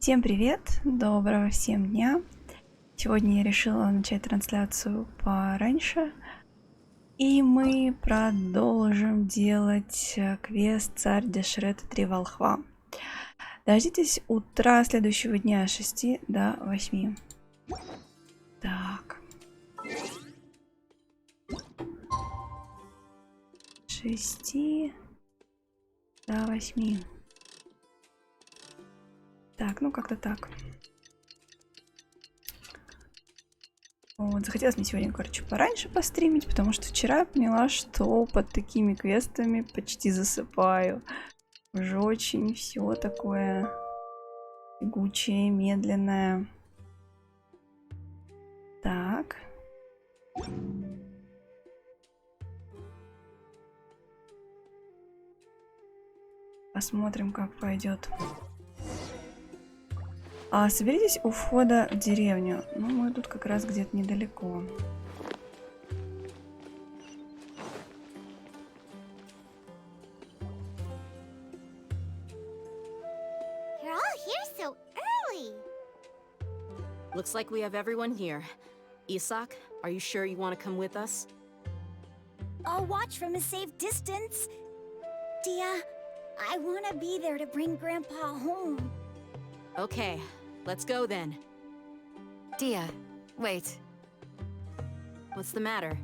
Всем привет, доброго всем дня. Сегодня я решила начать трансляцию пораньше, и мы продолжим делать квест «Царь Дешрета 3 волхва». Дождитесь утра следующего дня с 6 до 8. Так. 6 до 8. Так, ну как-то так. Вот, захотелось мне сегодня, короче, пораньше постримить, потому что вчера я поняла, что под такими квестами почти засыпаю. Уже очень все такое тягучее, медленное. Так. Посмотрим, как пойдет. Соберитесь у входа в деревню. Ну, мы тут как раз где-то недалеко. You're all here so early. Looks like we have everyone here. Isak, are you sure you want to come with us? I'll watch from a safe distance. Dia, I want to be there to bring Grandpa home. Okay, let's go then. Dia, wait. What's the matter?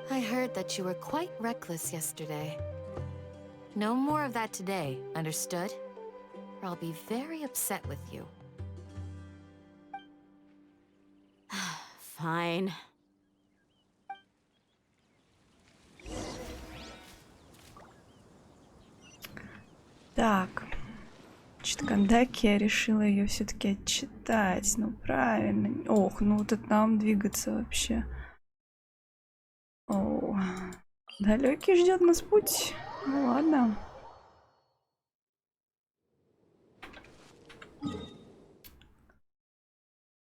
I heard that you were quite reckless yesterday. No more of that today, understood? Or I'll be very upset with you. Fine. Так. Значит, Кандаки, я решила ее все-таки отчитать. Ну, правильно. Ох, ну вот это нам двигаться вообще. О, далекий ждет нас путь. Ну ладно.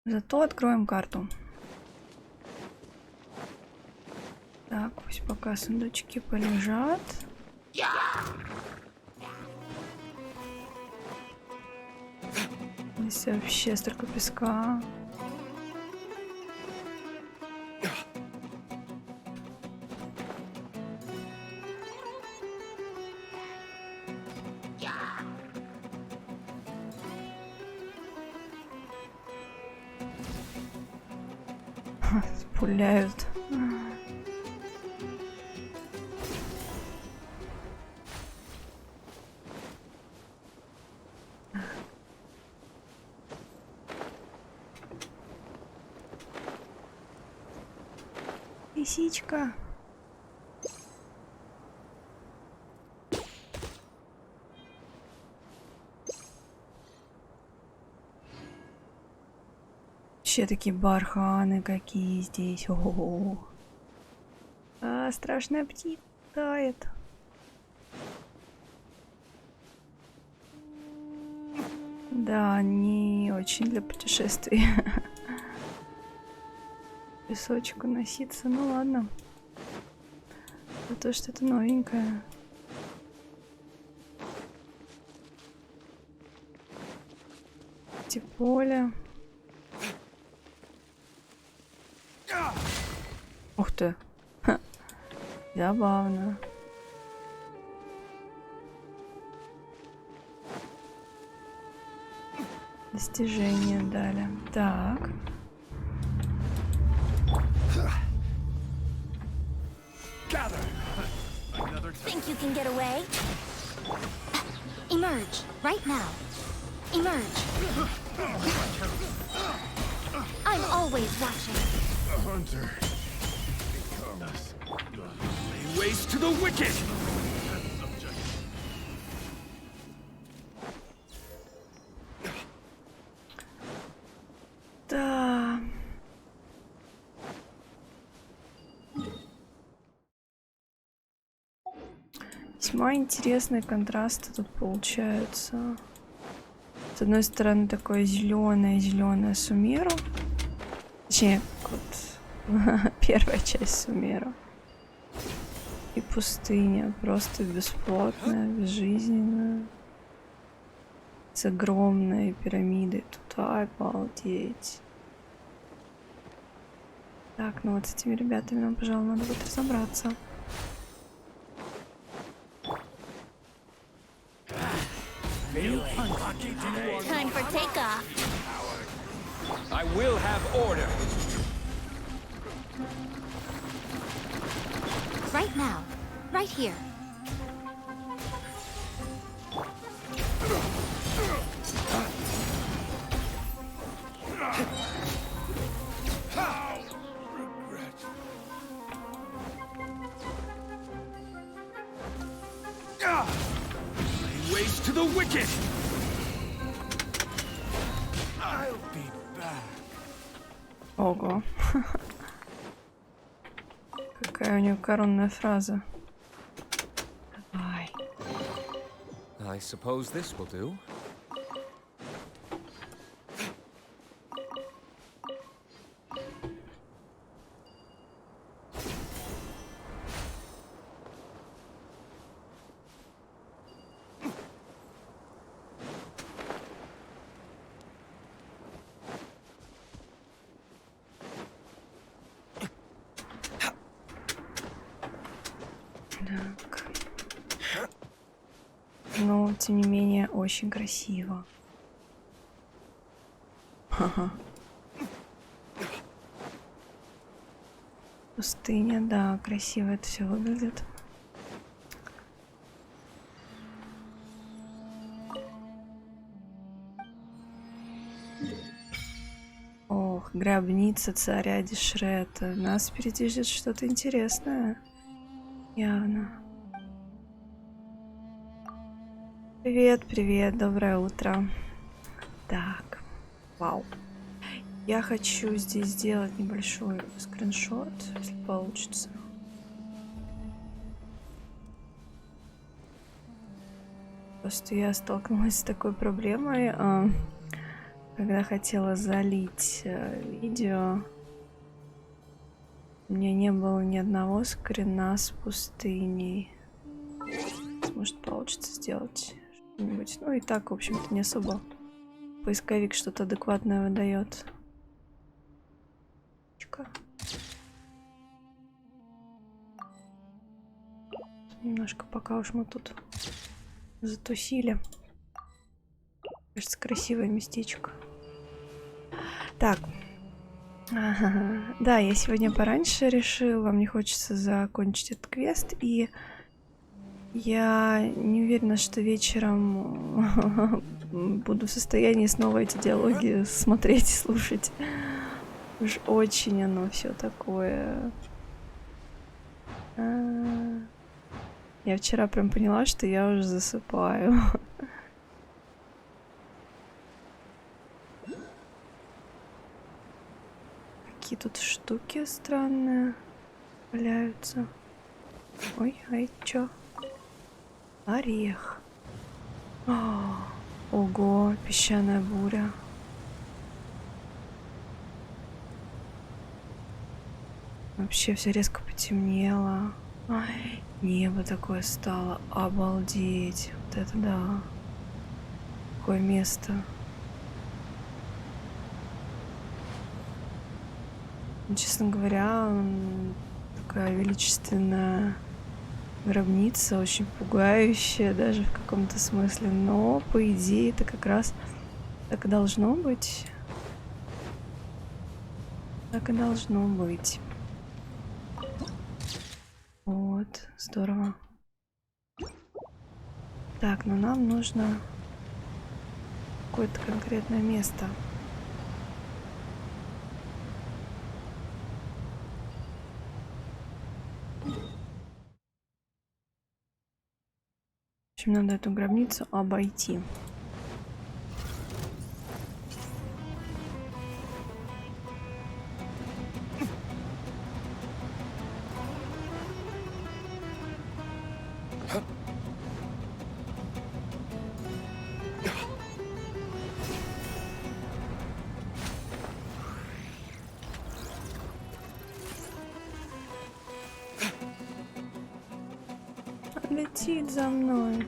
Зато откроем карту. Так, пусть пока сундучки полежат. Здесь вообще столько песка. Пуляют. Лисичка. Вообще такие барханы какие здесь. О-о-о. Страшная птица летает. Да, не очень для путешествий. Песочку носиться, ну ладно. Зато что-то новенькое. Поле. Ух ты. Ха. Забавно. Достижения дали. Так. Think you can get away? Emerge, right now. Emerge. I'm always watching. A hunter becomes lay waste to the wicked. Да. Весьма интересные контрасты тут получаются. С одной стороны, такое зеленое Сумеру. Точнее, вот первая часть Сумеру. И и пустыня, просто бесплотная, безжизненная. с огромной пирамидой. Тут обалдеть. Так, ну вот с этими ребятами нам, пожалуй, надо будет разобраться. Time for takeoff. I will have order. Right now. Right here. Ways to the wicked. I'll be back. Ого. Какая у нее коронная фраза. Давай. I suppose this will do. Так. Но, тем не менее, очень красиво. Ха-ха. Пустыня, да, красиво это все выглядит. Ох, гробница царя Дешрета. Нас впереди ждет что-то интересное. Явно. Привет, привет, доброе утро. Так, вау. Я хочу здесь сделать небольшой скриншот, если получится. Просто я столкнулась с такой проблемой, когда хотела залить видео. У меня не было ни одного скрина с пустыней. Может, получится сделать что-нибудь. Ну и так, в общем-то, не особо поисковик что-то адекватное выдает. Немножко пока уж мы тут затусили. Кажется, красивое местечко. Так. Да, я сегодня пораньше решила, мне хочется закончить этот квест, и я не уверена, что вечером буду в состоянии снова эти диалоги смотреть и слушать. Уж очень оно все такое. Я вчера прям поняла, что я уже засыпаю. Какие тут штуки странные валяются. Ой, ай, чё? Орех. Ого, песчаная буря. Вообще все резко потемнело. Ай, небо такое стало. Обалдеть. Вот это да. Какое место. Честно говоря, такая величественная гробница, очень пугающая даже в каком-то смысле. Но, по идее, это как раз так и должно быть. Так и должно быть. Вот, здорово. Так, но нам нужно какое-то конкретное место. В общем, надо эту гробницу обойти. Летит за мной.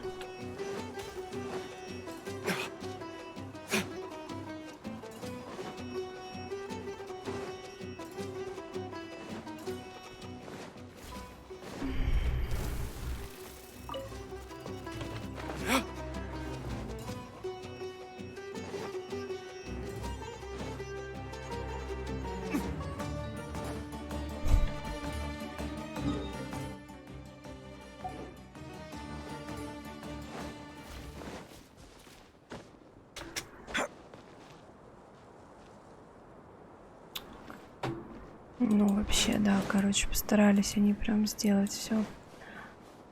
Ну, вообще, да, короче, постарались они прям сделать все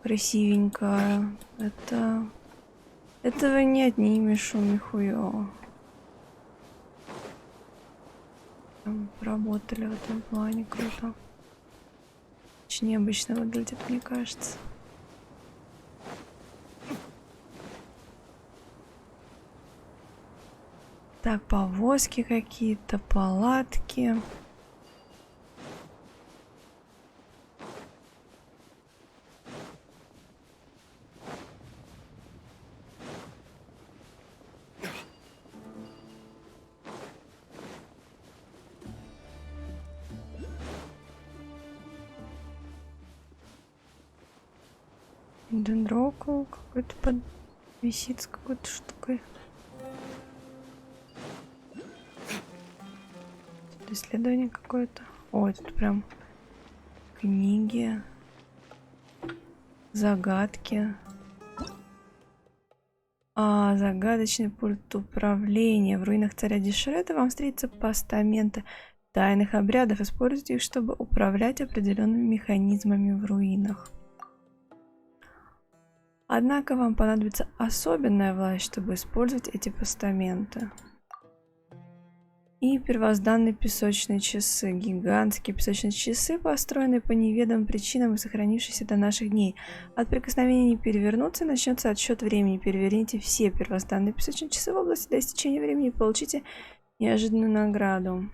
красивенько. Этого не отнимешь у Михуё. Там поработали в этом плане круто. Очень необычно выглядит, мне кажется. Так, повозки какие-то, палатки. Дендрокол какой-то висит с какой-то штукой. Исследование какое-то. Ой, тут прям книги, загадки. Загадочный пульт управления. В руинах царя Дешрета вам встретятся постаменты тайных обрядов. Используйте их, чтобы управлять определенными механизмами в руинах. Однако вам понадобится особенная власть, чтобы использовать эти постаменты. И первозданные песочные часы. Гигантские песочные часы, построенные по неведомым причинам и сохранившиеся до наших дней. От прикосновения не перевернуться, начнется отсчет времени. Переверните все первозданные песочные часы в области до истечения времени и получите неожиданную награду.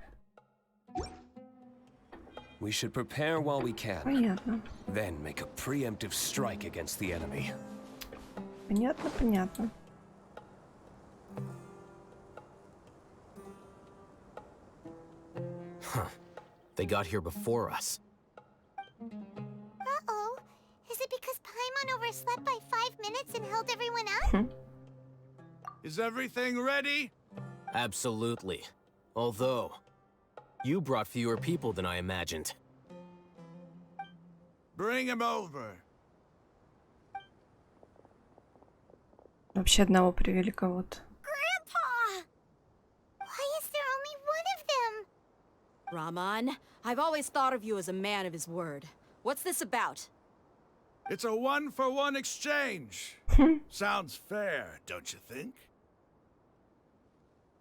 We should prepare while we can. Понятно. Then make a preemptive strike against the enemy. Понятно, понятно. Huh. They got here before us. Uh-oh. Is it because Paimon overslept by 5 minutes and held everyone up? Is everything ready? Absolutely. Although, you brought fewer people than I imagined. Bring him over. Вообще одного привели кого-то. Grandpa! Why is there only one of them? Raman, I've always thought of you as a man of his word. What's this about? It's a one-for-one exchange. Sounds fair, don't you think?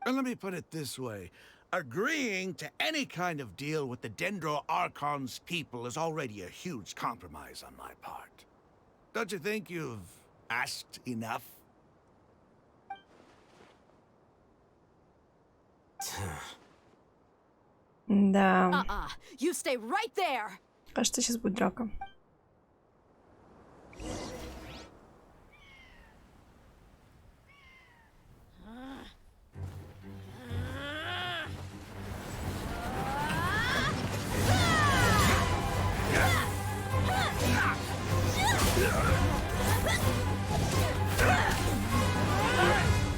And let me put it this way. Agreeing to any kind of deal with the Dendro Archon's people is already a huge compromise on my part. Don't you think you've asked enough? Да. You stay right there! Кажется, сейчас будет драка.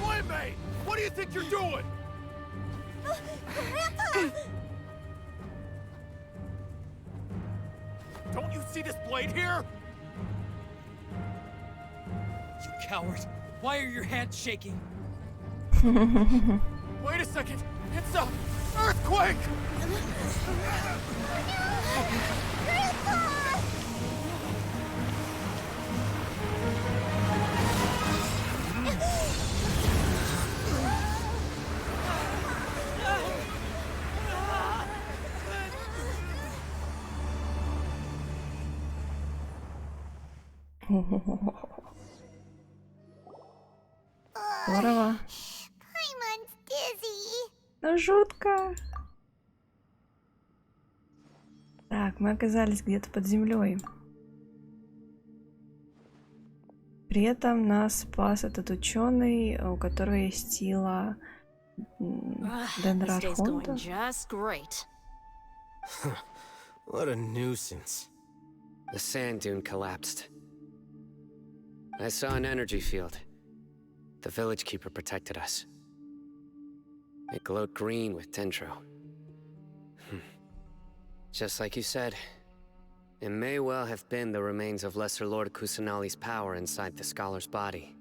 Boy, what do you think you're doing? Don't you see this blade here? You coward! Why are your hands shaking? Wait a second! It's a earthquake! Здорово. Paimon's dizzy. Ну, жутко. Так, мы оказались где-то под землей. При этом нас спас этот ученый, у которого есть сила This day's going Дендрархунта. just great. What a nuisance. The sand dune collapsed. I saw an energy field. The village keeper protected us. It glowed green with dendro. Just like you said, it may well have been the remains of Lesser Lord Kusanali's power inside the scholar's body.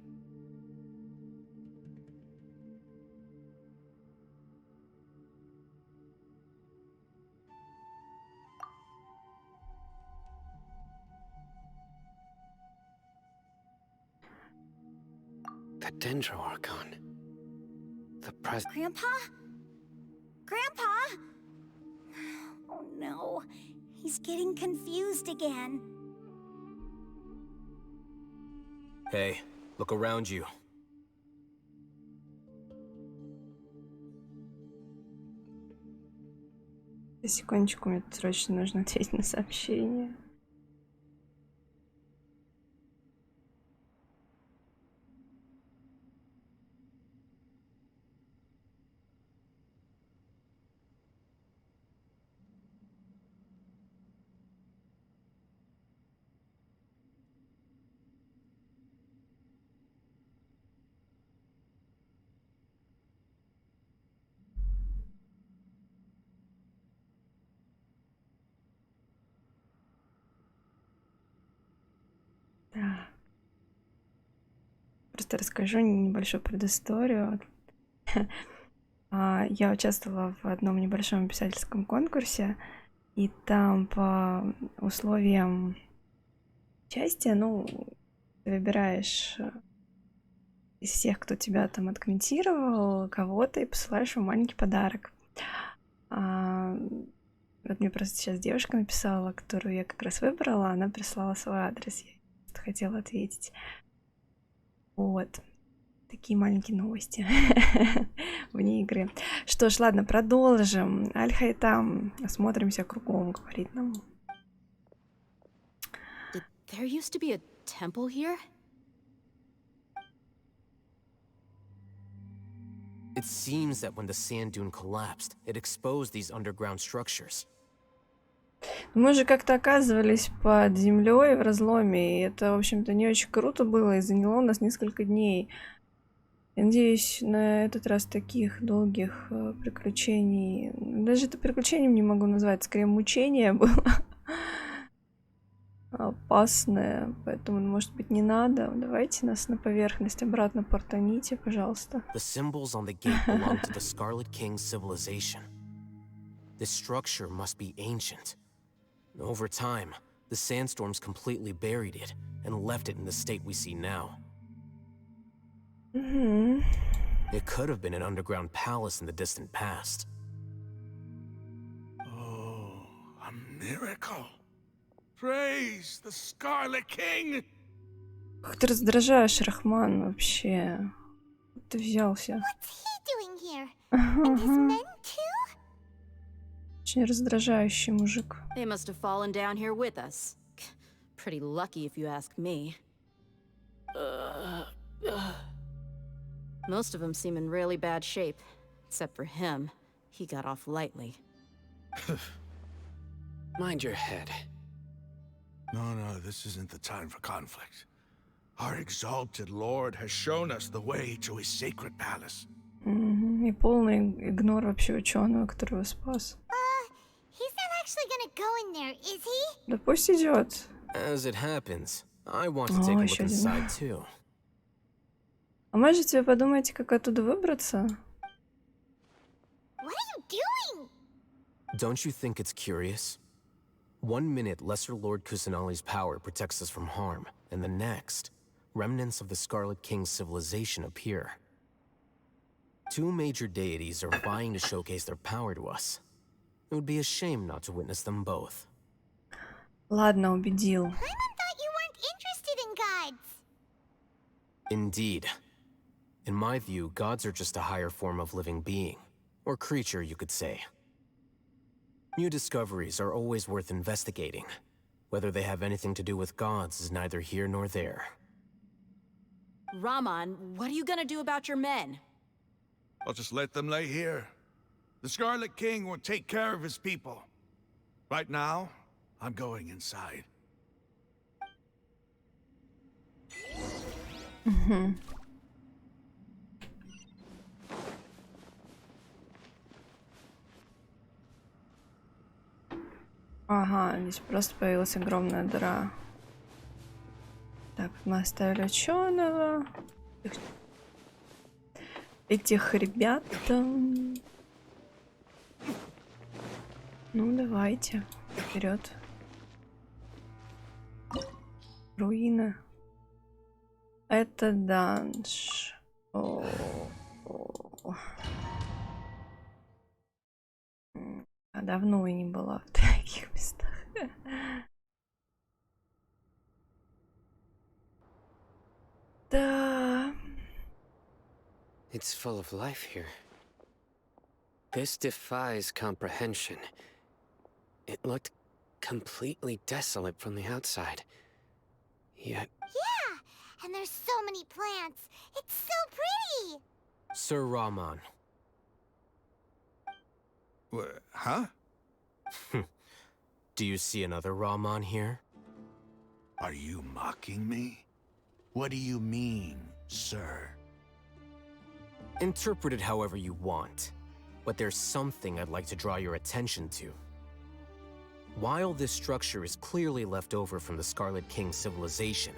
The Dendro Archon. The president. Grandpa? Grandpa? Oh no, he's getting confused again. Hey, look around you. Секундочку, мне тут срочно нужно ответить на сообщение. Просто расскажу небольшую предысторию. Я участвовала в одном небольшом писательском конкурсе, и там по условиям части, ну, ты выбираешь из всех, кто тебя там откомментировал, кого-то, и посылаешь ему маленький подарок. Вот мне просто сейчас девушка написала, которую я как раз выбрала, она прислала свой адрес, я просто хотела ответить. Вот. Такие маленькие новости вне игры. Что ж, ладно, продолжим. Аль-Хайтам. Осмотримся кругом, говорит нам. There used to be a temple here? It seems that when the sand dune collapsed, it exposed these underground structures. Мы же как-то оказывались под землей в разломе, и это, в общем-то, не очень круто было, и заняло у нас несколько дней. Я надеюсь, на этот раз таких долгих приключений... Даже это приключением не могу назвать, скорее мучение было. Опасное, поэтому, может быть, не надо. Давайте нас на поверхность обратно портаните, пожалуйста. The symbols on the gate belong to the Scarlet King's civilization. This structure must be ancient. Over time, the sandstorms completely buried it and left it in the state we see now. It could have been an underground palace in the distant past. Oh, a miracle. Praise the Scarlet King! Как ты раздражаешь, Рахман, вообще. Ты взялся. What's he doing here? And his men too? Очень раздражающий мужик. They must have fallen down here with us. Pretty lucky if you ask me. Most of them seem in really bad shape, except for him. He got off lightly. Mind your head. No, this isn't the time for conflict. Our exalted lord has shown us the way to his sacred palace. И полный игнор вообще ученого, который его спас. He's not actually gonna go in there, is he? Да пусть идет. As it happens, I want to take a look inside too. А можете вы подумаете, как оттуда выбраться? What are you doing? Don't you think it's curious? 1 minute, Lesser Lord Kusanali's power protects us from harm, and the next, remnants of the Scarlet King's civilization appear. 2 major deities are vying to showcase their power to us. It would be a shame not to witness them both. Ладно, убедил. Paimon thought you weren't interested in gods. Indeed. In my view, gods are just a higher form of living being, or creature, you could say. New discoveries are always worth investigating. Whether they have anything to do with gods is neither here nor there. Raman, what are you gonna do about your men? I'll just let them lay here. The Scarlet King will take care of his people. Right now, I'm going inside. Ага, здесь просто появилась огромная дыра. Так, мы оставили ученого. Этих ребят. Ну, давайте. Вперед. Руины. Это данж. О. А давно я не была в таких местах. Да. It's full of life here. This defies comprehension. It looked completely desolate from the outside. Yet... Yeah! And there's so many plants! It's so pretty! Sir Rahman. Huh? Do you see another Rahman here? Are you mocking me? What do you mean, sir? Interpret it however you want, but there's something I'd like to draw your attention to. While this structure is clearly left over from the Scarlet King civilization,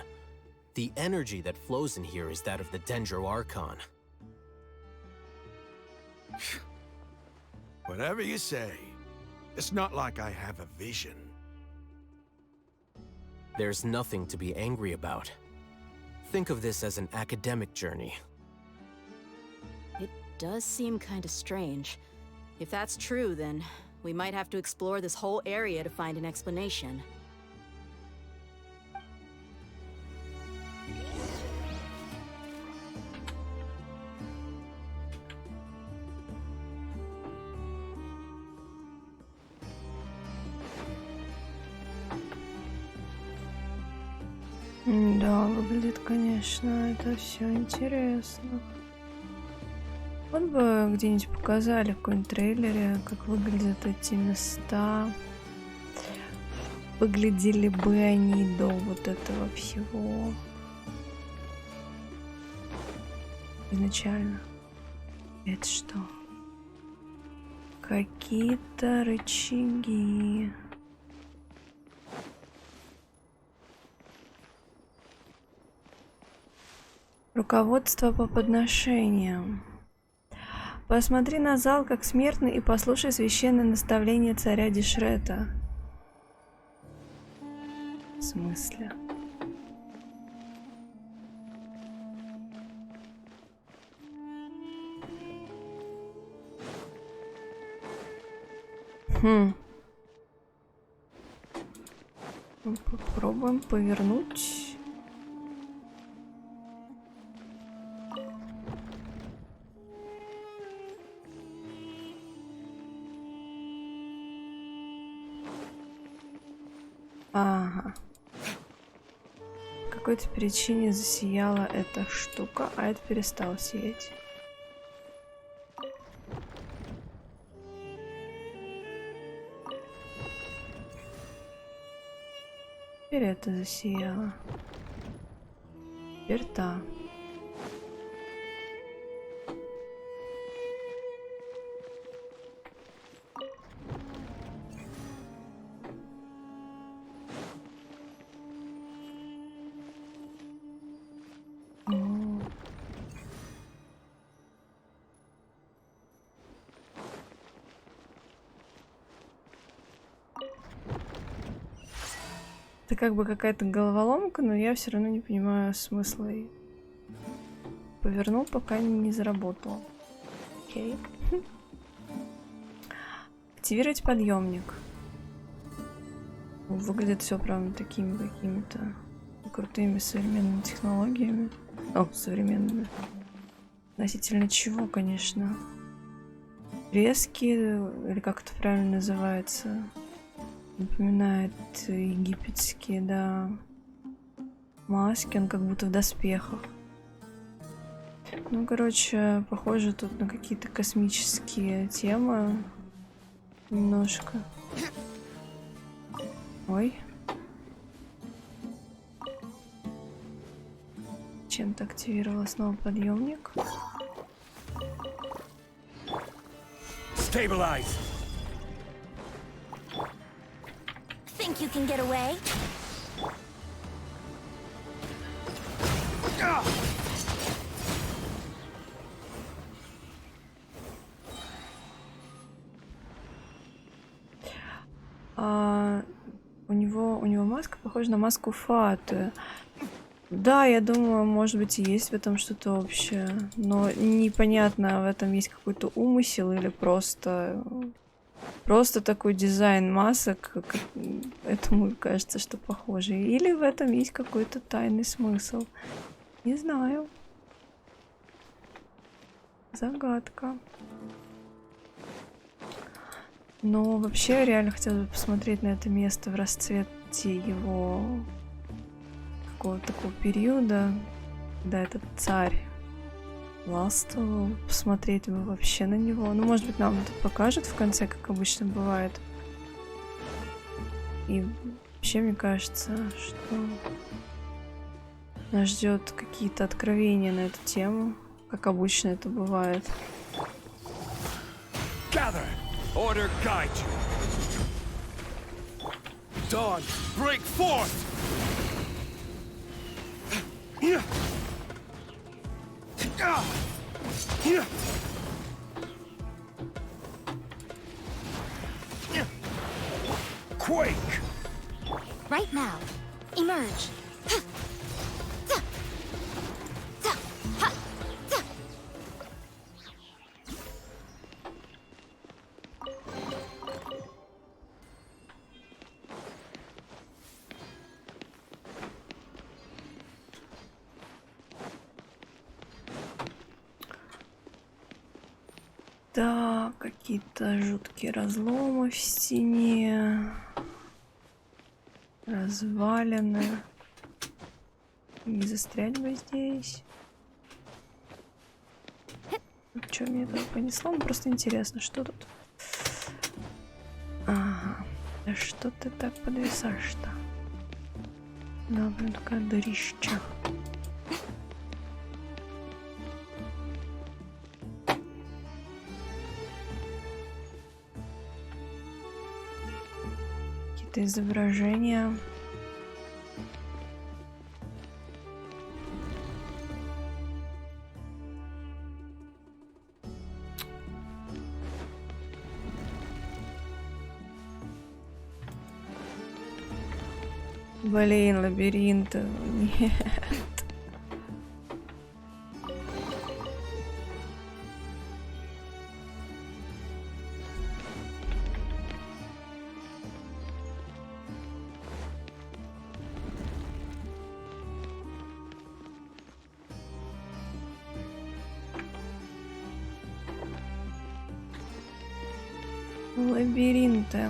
the energy that flows in here is that of the Dendro Archon. Whatever you say. It's not like I have a vision. There's nothing to be angry about. Think of this as an academic journey. It does seem kind of strange. If that's true, then we might have to explore this whole area to find an explanation. Да, выглядит, конечно, это все интересно. Вот бы где-нибудь показали в каком-нибудь трейлере, как выглядят эти места. Выглядели бы они до вот этого всего. Изначально. Это что? Какие-то рычаги. Руководство по подношениям. Посмотри на зал как смертный и послушай священное наставление царя Дешрета. В смысле? Попробуем повернуть. Ага. По какой-то причине засияла эта штука, а это перестало сиять. Теперь это засияло. Теперь та. Это как бы какая-то головоломка, но я все равно не понимаю смысла. Повернул, пока не заработал. Окей. Активировать подъемник. Выглядит все прям такими какими-то крутыми современными технологиями. О, современными. Относительно чего, конечно. Резки, или как это правильно называется. Напоминает египетские, да, маски, он как будто в доспехах. Ну, короче, похоже тут на какие-то космические темы. Немножко. Ой. Чем-то активировала снова подъемник. Stabilize. Think you can get away? У него маска похожа на маску Фаты. Да, я думаю, может быть, и есть в этом что-то общее. Но непонятно, в этом есть какой-то умысел или просто такой дизайн масок, этому кажется, что похоже. Или в этом есть какой-то тайный смысл. Не знаю. Загадка. Но вообще я реально хотела бы посмотреть на это место в расцвете его какого-то такого периода, когда этот царь властвовал. Посмотреть бы вообще на него. Ну, может быть, нам это покажут в конце, как обычно бывает. И вообще, мне кажется, что нас ждет какие-то откровения на эту тему, как обычно это бывает. Gather! Order guide you! Dawn, break forth! Quake! Right now. Emerge. Да, какие-то жуткие разломы в стене. Развалины. Не застрять бы здесь. Что мне тут понесло? Ну, просто интересно, что тут. Ага. А что ты так подвисаешь-то? Да, блин, такая дырища. Какие-то изображения. Блин, лабиринт. Нет. Лабиринты.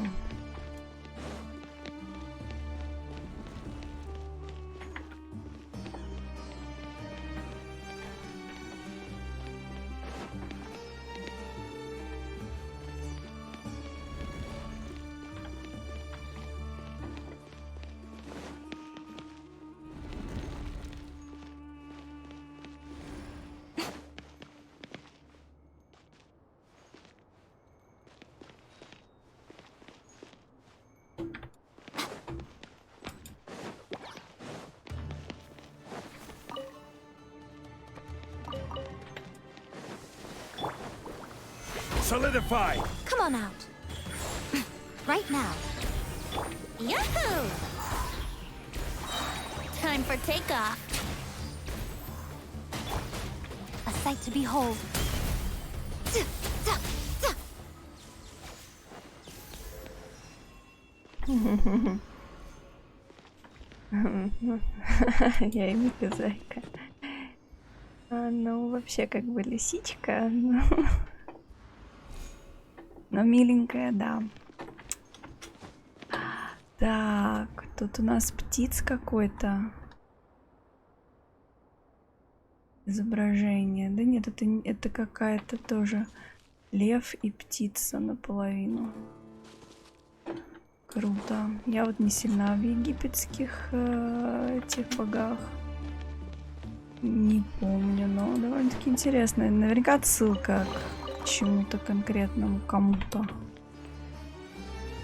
Solidify! Come on out. Right now. Yahoo! Time for takeoff. A sight to behold. Я и зайка. Ну, вообще, как бы лисичка. Но миленькая, да. Так, тут у нас птиц какой-то. Изображение. Да нет, это какая-то тоже лев и птица наполовину. Круто. Я вот не сильна в египетских этих богах. Не помню, но довольно-таки интересно. Наверняка отсылка к чему-то конкретному, кому-то.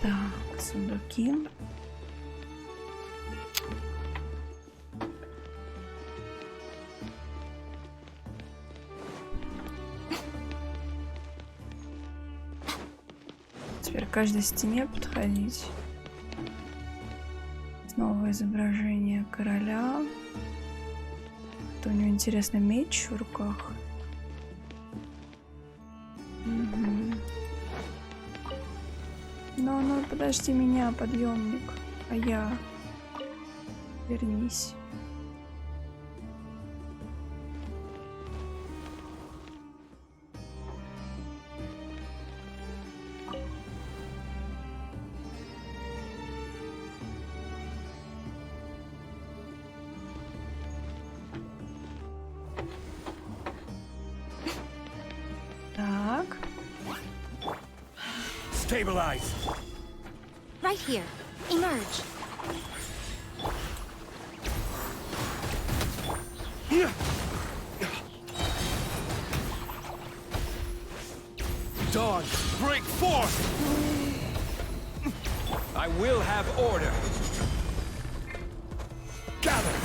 Так, сундуки. Теперь к каждой стене подходить. Снова изображение короля. что у него интересный меч в руках. Ну, подожди меня, подъемник. А я... Вернись. Так. Stabilize. Right here. Emerge. Dawn, break forth! I will have order. Gather!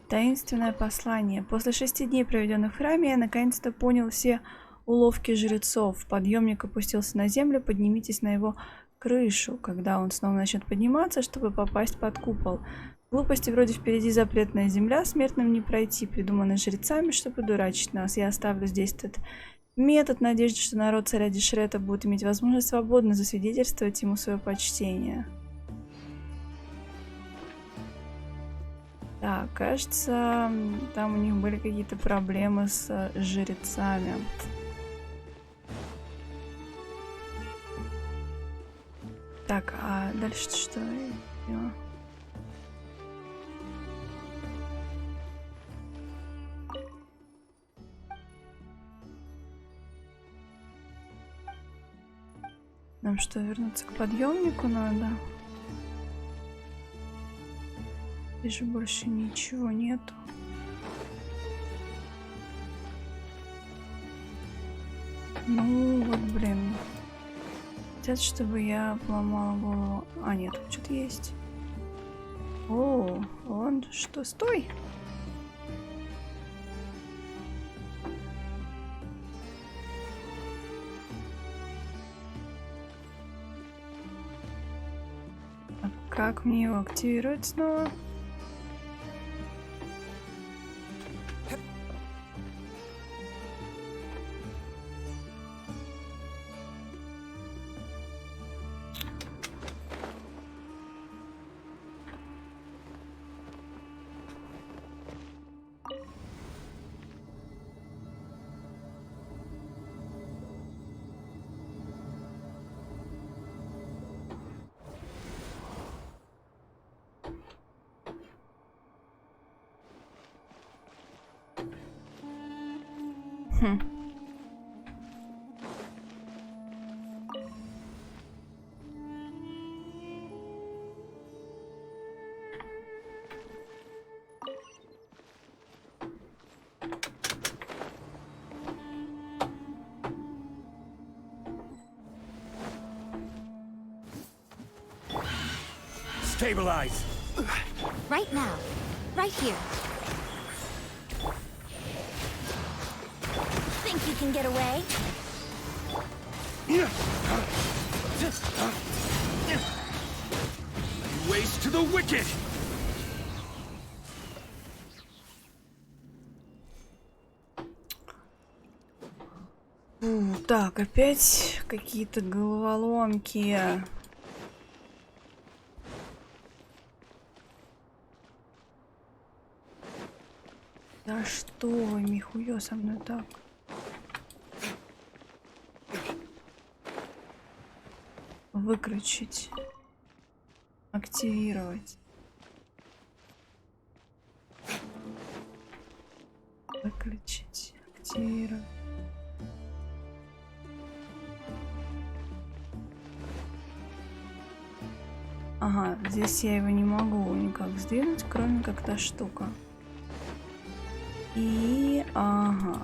Таинственное послание. После 6 дней, проведенных в храме, я наконец-то понял все уловки жрецов. Подъемник опустился на землю, поднимитесь на его крышу, когда он снова начнет подниматься, чтобы попасть под купол. Глупости вроде «впереди запретная земля», смертным не пройти, придуманной жрецами, чтобы дурачить нас. Я оставлю здесь этот метод в надежде, что народ царя Дешрета будет иметь возможность свободно засвидетельствовать ему свое почтение. Так, кажется, там у них были какие-то проблемы с жрецами. Так, а дальше что? Нам что, вернуться к подъемнику надо? Здесь же больше ничего нету. Ну вот, блин. Хотят, чтобы я поломала голову. А, нет, что-то есть. О, он что, стой! А как мне его активировать снова? Stabilize. Right now. Right here. Think you can get away? Waste to the wicked. Так, опять какие-то головоломки. Да что вы, михуё, со мной так? Выключить. Активировать. Выключить. Активировать. Ага, здесь я его не могу никак сдвинуть, кроме как та штука. И... ага.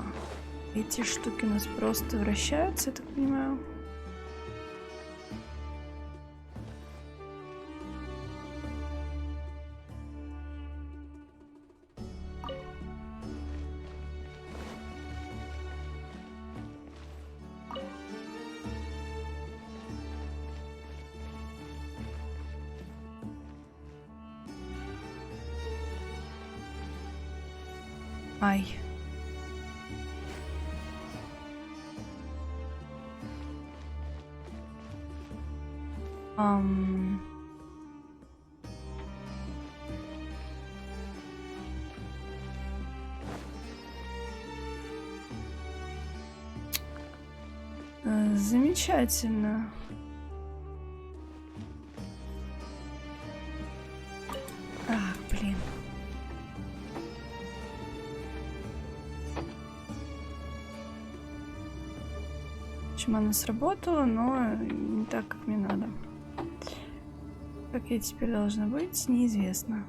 Эти штуки у нас просто вращаются, я так понимаю. Ай. Замечательно. Блин. В общем, она сработала, но не так, как мне надо. Как я теперь должна быть, неизвестно.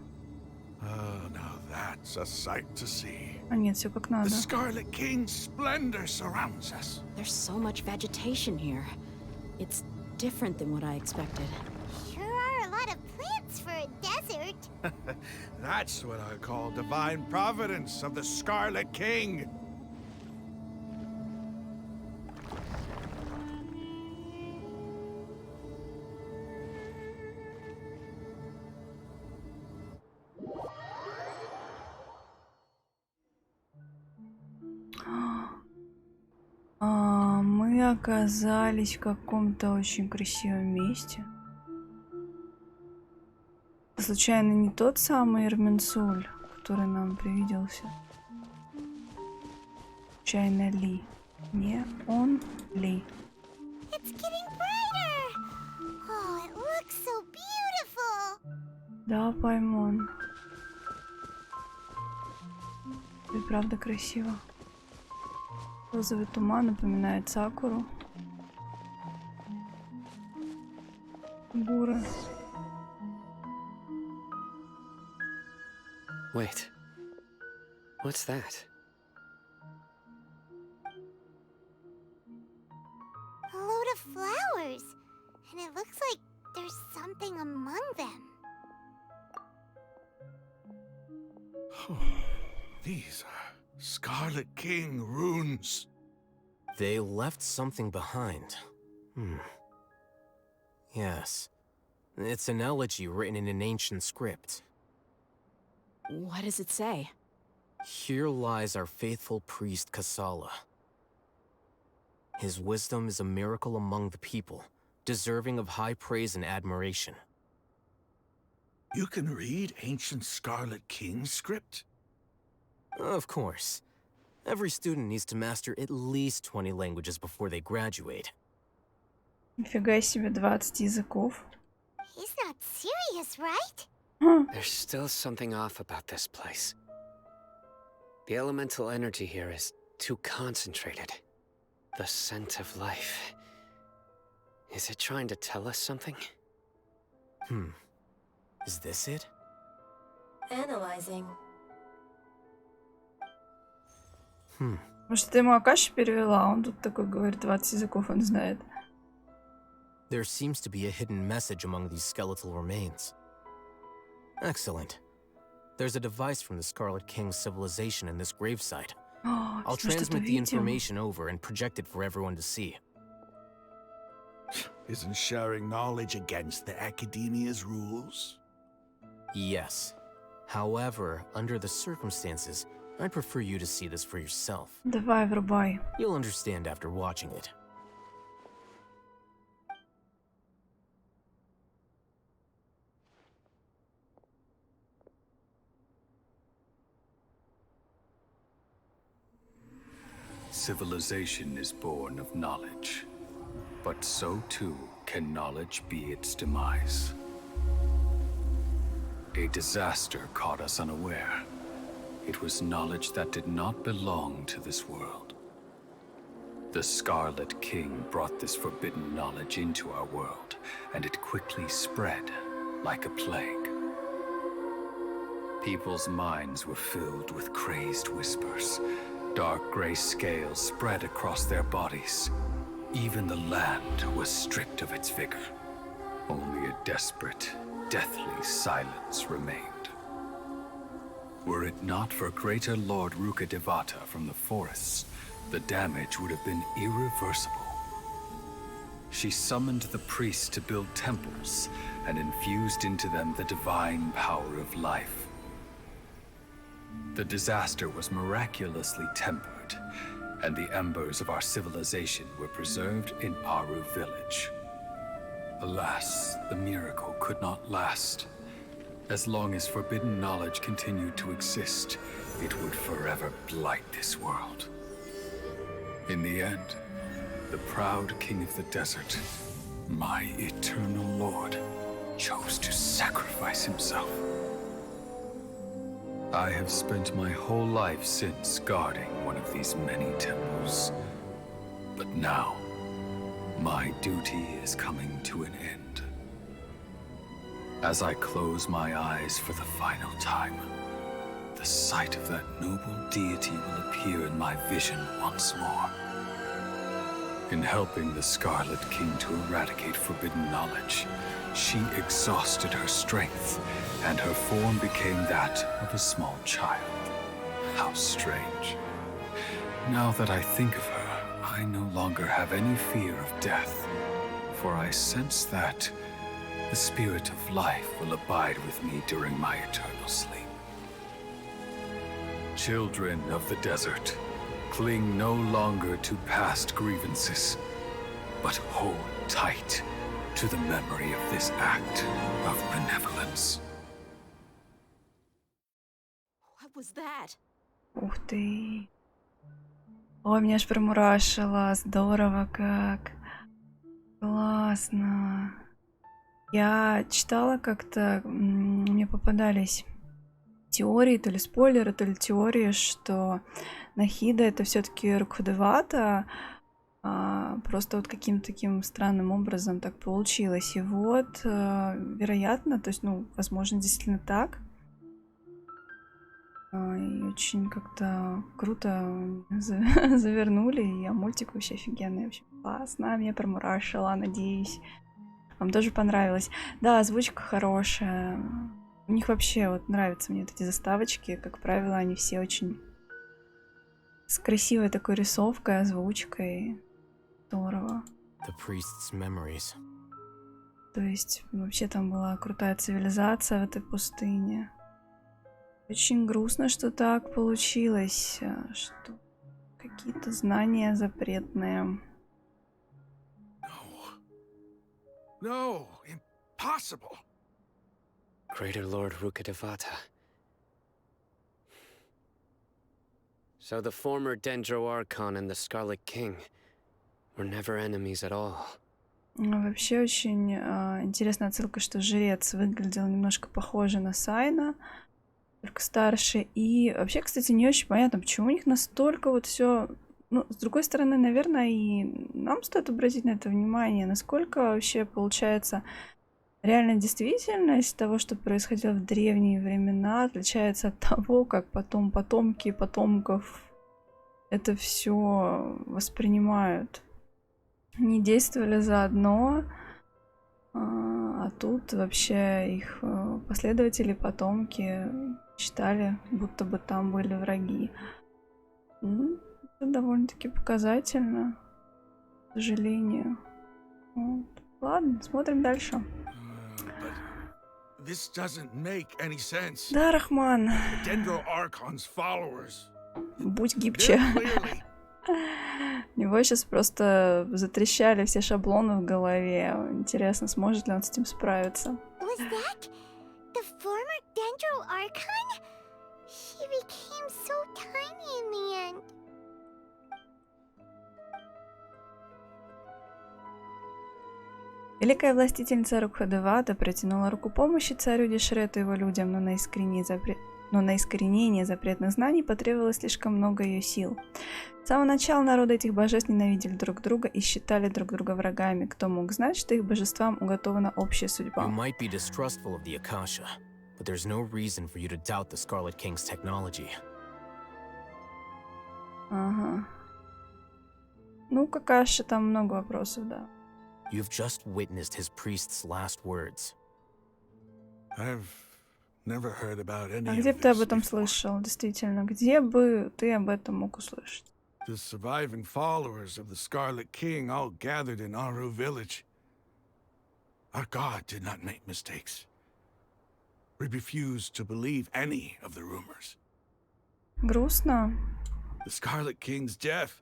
Now that's a sight to see. А нет, все как надо. The Scarlet King's splendor surrounds us. There's so much vegetation here. It's different than what I expected. Sure are a lot of plants for a desert. That's what I call divine providence of the Scarlet King. Мы оказались в каком-то очень красивом месте. Случайно не тот самый Ирменсуль, который нам привиделся? Случайно ли? Не он ли? It's getting brighter. Oh, it looks so beautiful. Да, Паймон. И правда красиво. Розовый туман напоминает сакуру. Бура. Wait. What's that? A load of flowers. And it looks like there's something among them. These are Scarlet King runes. They left something behind. Yes. It's an elegy written in an ancient script. What does it say? Here lies our faithful priest Kasala. His wisdom is a miracle among the people, deserving of high praise and admiration. You can read ancient Scarlet King script? Of course. Every student needs to master at least 20 languages before they graduate. Нифига себе, 20 языков. He's not serious, right? There's still something off about this place. The elemental energy here is too concentrated. The scent of life. Is it trying to tell us something? Is this it? Analyzing. Может, ты ему Акаши перевела, он тут такой говорит, 20 языков он знает. There seems to be a hidden message among these skeletal remains. Excellent. There's a device from the Scarlet King's civilization in this gravesite. I'll transmit the information over and project it for everyone to see. Isn't sharing knowledge against the Academia's rules? Yes. However, under the circumstances, I'd prefer you to see this for yourself. Давай, врубай. You'll understand after watching it. Civilization is born of knowledge, but so too can knowledge be its demise. A disaster caught us unaware. It was knowledge that did not belong to this world. The Scarlet King brought this forbidden knowledge into our world, and it quickly spread like a plague. People's minds were filled with crazed whispers, Dark gray scales spread across their bodies. Even the land was stripped of its vigor. Only a desperate, deathly silence remained. Were it not for greater Lord Rukkhadevate from the forests, the damage would have been irreversible. She summoned the priests to build temples and infused into them the divine power of life. The disaster was miraculously tempered, and the embers of our civilization were preserved in Aru village. Alas, the miracle could not last. As long as forbidden knowledge continued to exist, it would forever blight this world. In the end, the proud king of the desert, my eternal lord, chose to sacrifice himself. I have spent my whole life since guarding one of these many temples. But now, my duty is coming to an end. As I close my eyes for the final time, the sight of that noble deity will appear in my vision once more. In helping the Scarlet King to eradicate forbidden knowledge, she exhausted her strength, and her form became that of a small child. How strange. Now that I think of her, I no longer have any fear of death, for I sense that the spirit of life will abide with me during my eternal sleep. Children of the desert, cling no longer to past grievances, but hold tight to the memory of this act of benevolence. What was that? Ух ты. Ой, меня аж промурашило. Здорово как. Классно. Я читала как-то, мне попадались теории, то ли спойлеры, то ли теории, что Нахида это все-таки Рукхадевата, просто вот каким-то таким странным образом так получилось. И вот, вероятно, то есть, ну, возможно, действительно так. И очень как-то круто завернули, и мультик вообще офигенный, вообще классно, меня промурашило, надеюсь. Вам тоже понравилось. Да, озвучка хорошая. У них вообще вот нравятся мне вот эти заставочки, как правило, они все очень с красивой такой рисовкой, озвучкой. Здорово. То есть вообще там была крутая цивилизация в этой пустыне. Очень грустно, что так получилось, что какие-то знания запретные. No, impossible. Greater Lord Rukkhadevate. So the former Dendro Archon and the Scarlet King were never enemies at all. Вообще очень интересная отсылка, что жрец выглядел немножко похоже на Сайна, только старше. И вообще, кстати, не очень понятно, почему у них настолько вот все. Ну, с другой стороны, наверное, и нам стоит обратить на это внимание, насколько вообще получается реальная действительность того, что происходило в древние времена, отличается от того, как потом потомки потомков это все воспринимают. Не действовали заодно, а тут вообще их последователи, потомки считали, будто бы там были враги. Это довольно-таки показательно, к сожалению. Вот. Ладно, смотрим дальше. This doesn't make any sense. Да, Рахман. The Dendro Archon's followers. Будь гибче. У него сейчас просто затрещали все шаблоны в голове. Интересно, сможет ли он с этим справиться. Was that the former Dendro Archon? She became so tiny in the end. Великая властительница Рукхадевате протянула руку помощи царю Дешрету и его людям, но на искоренение запретных знаний потребовалось слишком много ее сил. С самого начала народы этих божеств ненавидели друг друга и считали друг друга врагами. Кто мог знать, что их божествам уготована общая судьба? Ага. Ну, какаши, там много вопросов, да. You've just witnessed his priest's last words. I've never heard about any А of где бы ты об this этом before. слышал, действительно? Где бы ты об этом мог услышать? The surviving followers of the Scarlet King all gathered in Aru village. Our god did not make mistakes. We refused to believe any of the rumors. Грустно. The Scarlet King's death,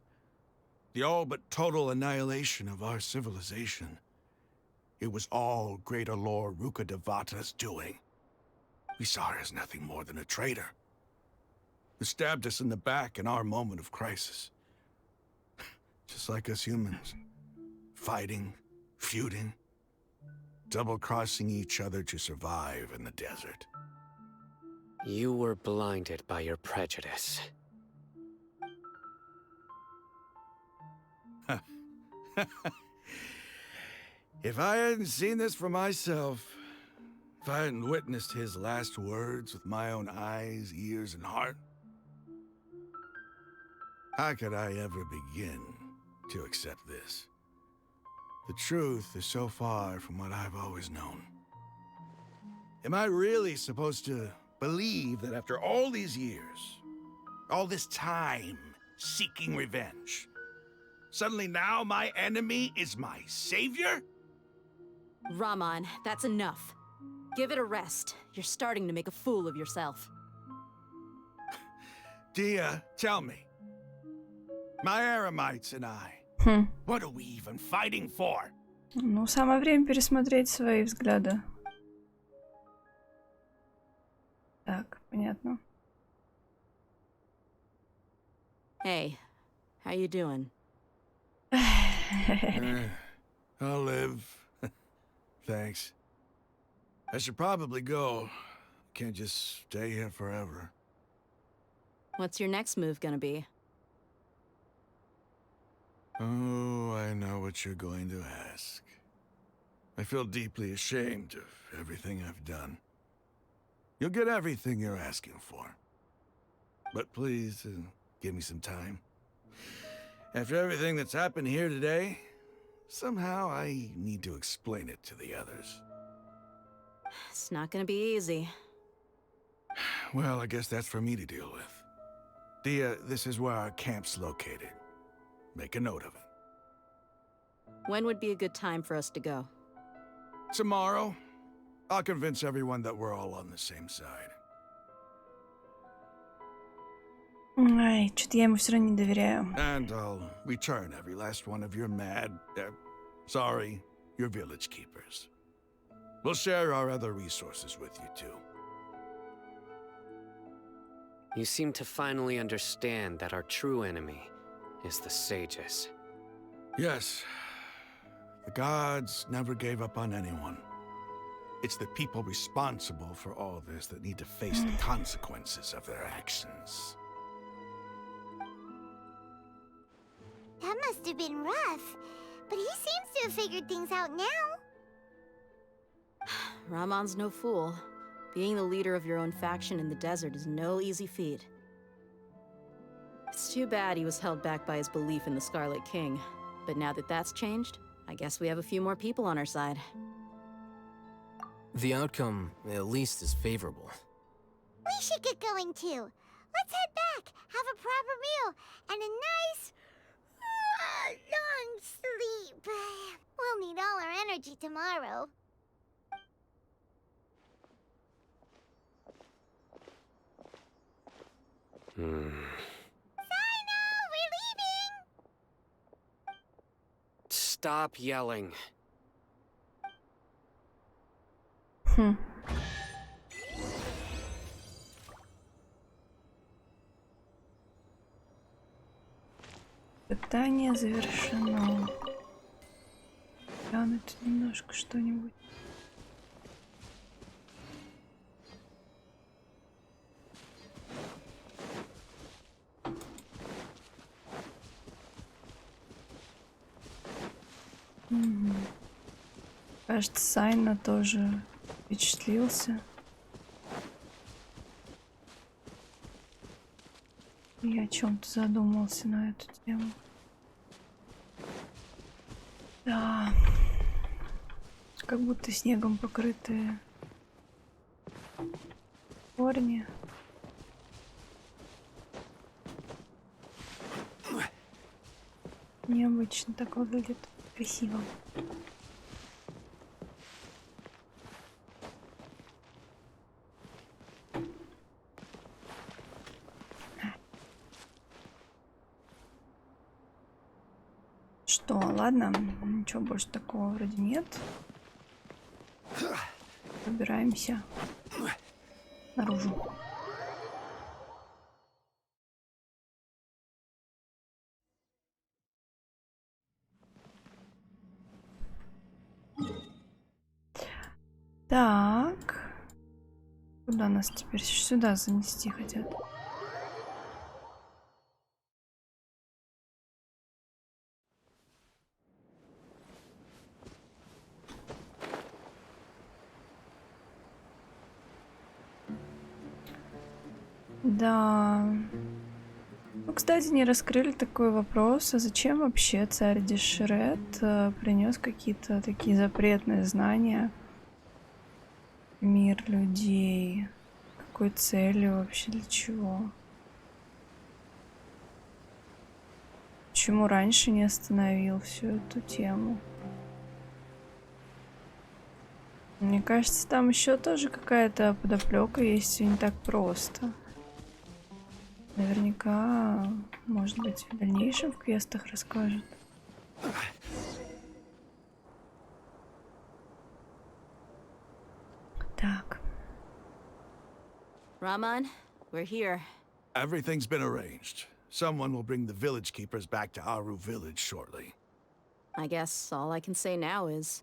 the all but total annihilation of our civilization. It was all Greater Lord Rukkhadevata's doing. We saw her as nothing more than a traitor, who stabbed us in the back in our moment of crisis. Just like us humans. Fighting, feuding, double-crossing each other to survive in the desert. You were blinded by your prejudice. If I hadn't seen this for myself, if I hadn't witnessed his last words with my own eyes, ears, and heart, how could I ever begin to accept this? The truth is so far from what I've always known. Am I really supposed to believe that after all these years, all this time seeking revenge, suddenly now my enemy is my savior? Raman, that's enough. Give it a rest. You're starting to make a fool of yourself. Dia, tell me. My Aramites and I, what are we even fighting for? Ну, самое время пересмотреть свои взгляды. Так, понятно. Hey, how you doing? I'll live. Thanks. I should probably go. Can't just stay here forever. What's your next move gonna be? Oh, I know what you're going to ask. I feel deeply ashamed of everything I've done. You'll get everything you're asking for. But please, give me some time. After everything that's happened here today, somehow I need to explain it to the others. It's not gonna be easy. Well, I guess that's for me to deal with. Dia, this is where our camp's located. Make a note of it. When would be a good time for us to go? Tomorrow, I'll convince everyone that we're all on the same side. Ай, что-то я ему все равно не доверяю. And I'll return every last one of your your village keepers. We'll share our other resources with you too. You seem to finally understand that our true enemy is the sages. Yes. The gods never gave up on anyone. It's the people responsible for all this that need to face the consequences of their actions. That must have been rough, but he seems to have figured things out now. Raman's no fool. Being the leader of your own faction in the desert is no easy feat. It's too bad he was held back by his belief in the Scarlet King. But now that that's changed, I guess we have a few more people on our side. The outcome, at least, is favorable. We should get going too. Let's head back, have a proper meal, and a nice, long sleep. We'll need all our energy tomorrow. We're leaving! Stop yelling. Питание завершено. Глянуть немножко что-нибудь. Кажется, Сайна тоже впечатлился. И о чем-то задумался на эту тему. Да. Как будто снегом покрытые корни. Необычно так выглядит. Красиво. Что, ладно, ничего больше такого вроде нет. Выбираемся наружу. Так. Куда нас теперь сюда занести хотят? Да. Ну, кстати, не раскрыли такой вопрос, а зачем вообще царь Дешрет принес какие-то такие запретные знания в мир людей? Какой целью вообще, для чего? Почему раньше не остановил всю эту тему? Мне кажется, там еще тоже какая-то подоплека есть, всё не так просто. Наверняка, может быть, в дальнейшем в квестах расскажет. Так. Raman, we're here. Everything's been arranged. Someone will bring the village keepers back to Aru village shortly. I guess all I can say now is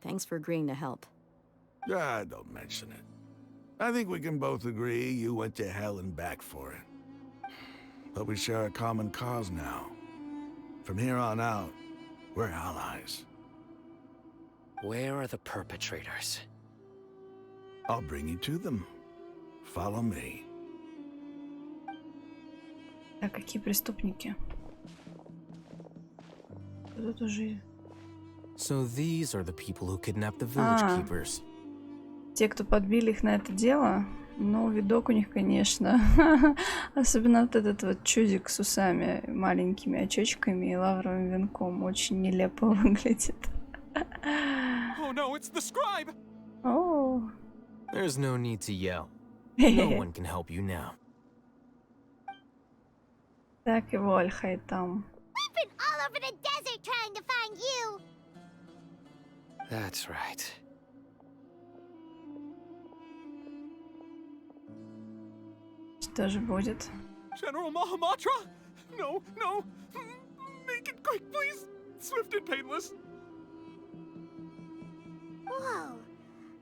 thanks for agreeing to help. Ah, don't mention it. I think we can both agree you went to hell and back for it. But we share a common cause now. From here on out, we're allies. Where are the perpetrators? I'll bring you to them. Follow me. Так, какие преступники? Тут уже... So these are the people who kidnapped the village keepers. Те, кто подбили их на это дело, ну, видок у них, конечно. Особенно вот этот вот чудик с усами, маленькими очечками и лавровым венком. Очень нелепо выглядит. Oh no, it's the scribe! О. There's no need to yell. No one can help you now. Так его Аль-Хайтам. We've been all over the desert trying to find you. That's right. Что же будет? General Mahamatra? No, no. Make it quick, please. Swift and painless. Whoa.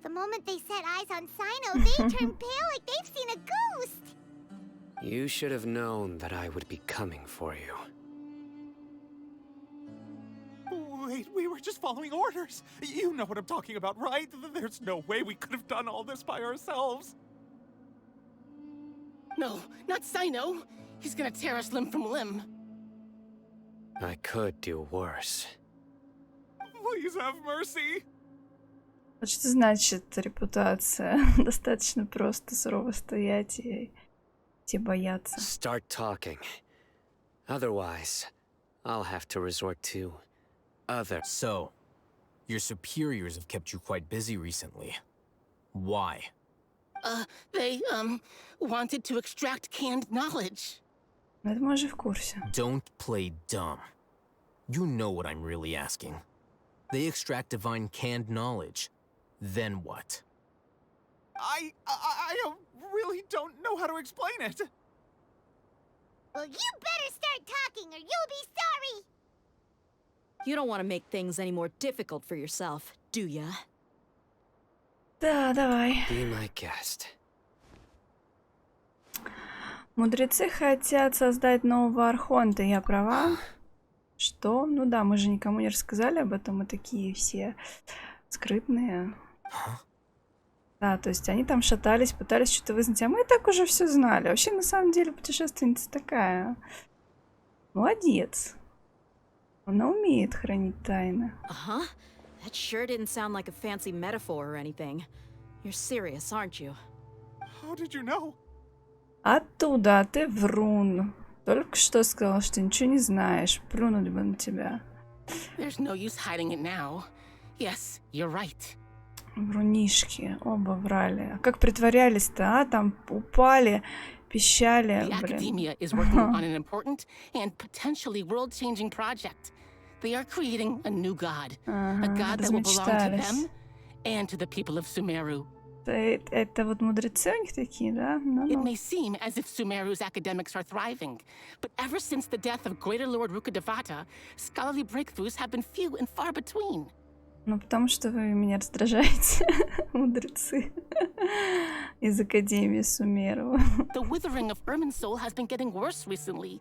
The moment they set eyes on Sino, they turn pale like they've seen a ghost. You should have known that I would be coming for you. Wait, we were just following orders. You know what I'm talking about, right? There's no way we could have done all this by ourselves. No, not Sino. He's gonna tear us limb from limb. I could do worse. Please have mercy. Вот что значит репутация? Достаточно просто сурово стоять и те бояться. Start talking. Otherwise, I'll have to resort to other. So, your superiors have kept you quite busy recently. Why? They, wanted to extract canned knowledge. Ну, это мы уже в курсе. Don't play dumb. You know what I'm really asking. They extract divine canned knowledge. Then what? I really don't know how to explain it. Well, you better start talking or you'll be sorry. You don't want to make things any more difficult for yourself, do ya? Да, давай. Be my guest. Мудрецы хотят создать нового архонта, я права? Что? Ну да, мы же никому не рассказали об этом, мы такие все скрытные. Да, то есть они там шатались, пытались что-то вызнать, а мы и так уже все знали. Вообще, на самом деле, путешественница такая. Молодец. Она умеет хранить тайны. Uh-huh. That sure didn't sound like a fancy metaphor or anything. You're serious, aren't you? How did you know? Оттуда, а ты врун. Только что сказал, что ничего не знаешь. Плюнуть бы на тебя. There's no use hiding it now. Yes, you're right. Врунишки. Оба врали. А как притворялись-то, а? Там упали, пищали. The Блин. Academia is working on an important and potentially world-changing project. They are creating a new god. A god that will belong to them and to the people of Sumeru. Это вот мудрецы у них такие, да? It may seem as if Sumeru's academics are thriving, but ever since the death of Greater Lord Rukkhadevate, scholarly breakthroughs have been few and far between. Ну, потому что вы меня раздражаете, мудрецы из Академии Сумеру. The withering of Irminsul has been getting worse recently.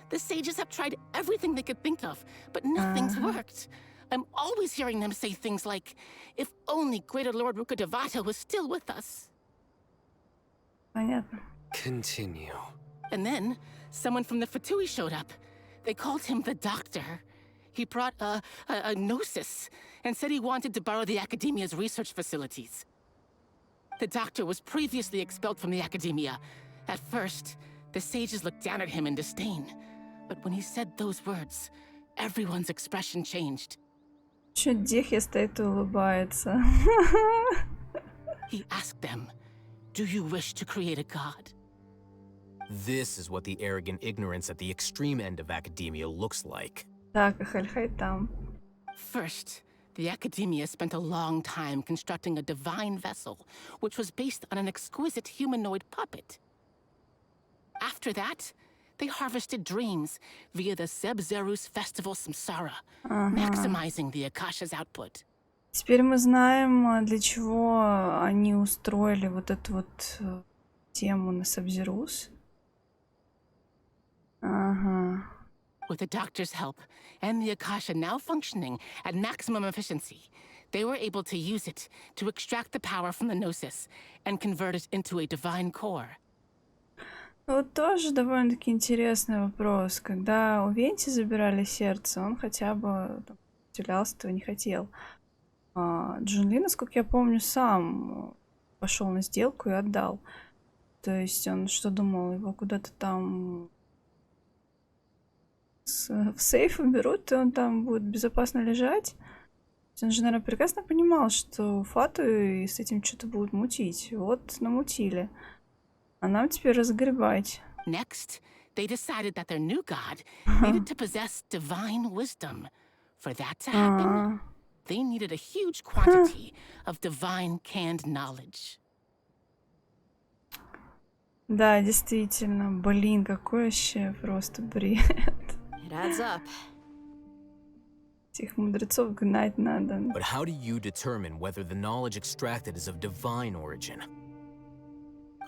The sages have tried everything they could think of, but nothing's worked. I'm always hearing them say things like, if only Greater Lord Rukkhadevate was still with us. Понятно. Continue. And then, someone from the Fatui showed up. They called him the Doctor. He brought a gnosis and said he wanted to borrow the Academia's research facilities. The Doctor was previously expelled from the Academia. At first, the sages looked down at him in disdain. But when he said those words, everyone's expression changed. Чё Дехья стоит и улыбается? He asked them, do you wish to create a god? This is what the arrogant ignorance at the extreme end of academia looks like. Так, Аль-Хайтам. First, the Academia spent a long time constructing a divine vessel, which was based on an exquisite humanoid puppet. After that, they harvested dreams via the Zeb-Zerus festival Samsara, maximizing the Akasha's output. Теперь мы знаем, для чего они устроили вот эту вот тему на Сабзерус. Ага. With the Doctor's help and the Akasha now functioning at maximum efficiency, they were able to use it to extract the power from the Gnosis and convert it into a divine core. Вот тоже довольно-таки интересный вопрос. Когда у Венти забирали сердце, он хотя бы стрелялся, этого не хотел. Джун Ли, насколько я помню, сам пошел на сделку и отдал. То есть он что думал, его куда-то там в сейф уберут, и он там будет безопасно лежать. Он же, наверное, прекрасно понимал, что Фату и с этим что-то будут мутить. Вот намутили. А нам теперь разгребать. Next, they decided that their new god needed to possess divine wisdom. For that to happen, they needed a huge quantity of divine canned knowledge. Да, действительно. Блин, какой вообще просто бред. It adds up. Этих мудрецов гнать надо. But how do you determine whether the knowledge extracted is of divine origin?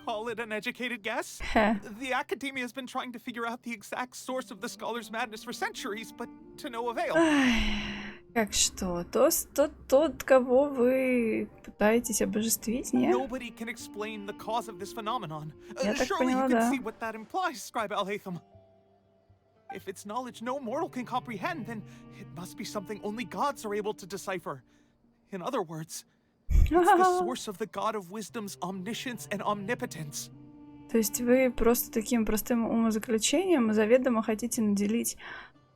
Call it an educated guess? The Academia has been trying to figure out the exact source of the scholar's madness for centuries, but to no avail. Как что? Тот, кого вы пытаетесь обожествить, нет? Nobody can explain the cause of this phenomenon. Я так Surely поняла, you can да. see what that implies, Scribe Al-Haytham. If it's knowledge no mortal can comprehend, then it must be something only gods are able to decipher. In other words, it's the source of the God of Wisdom's omniscience and omnipotence. То есть вы просто таким простым умозаключением заведомо хотите наделить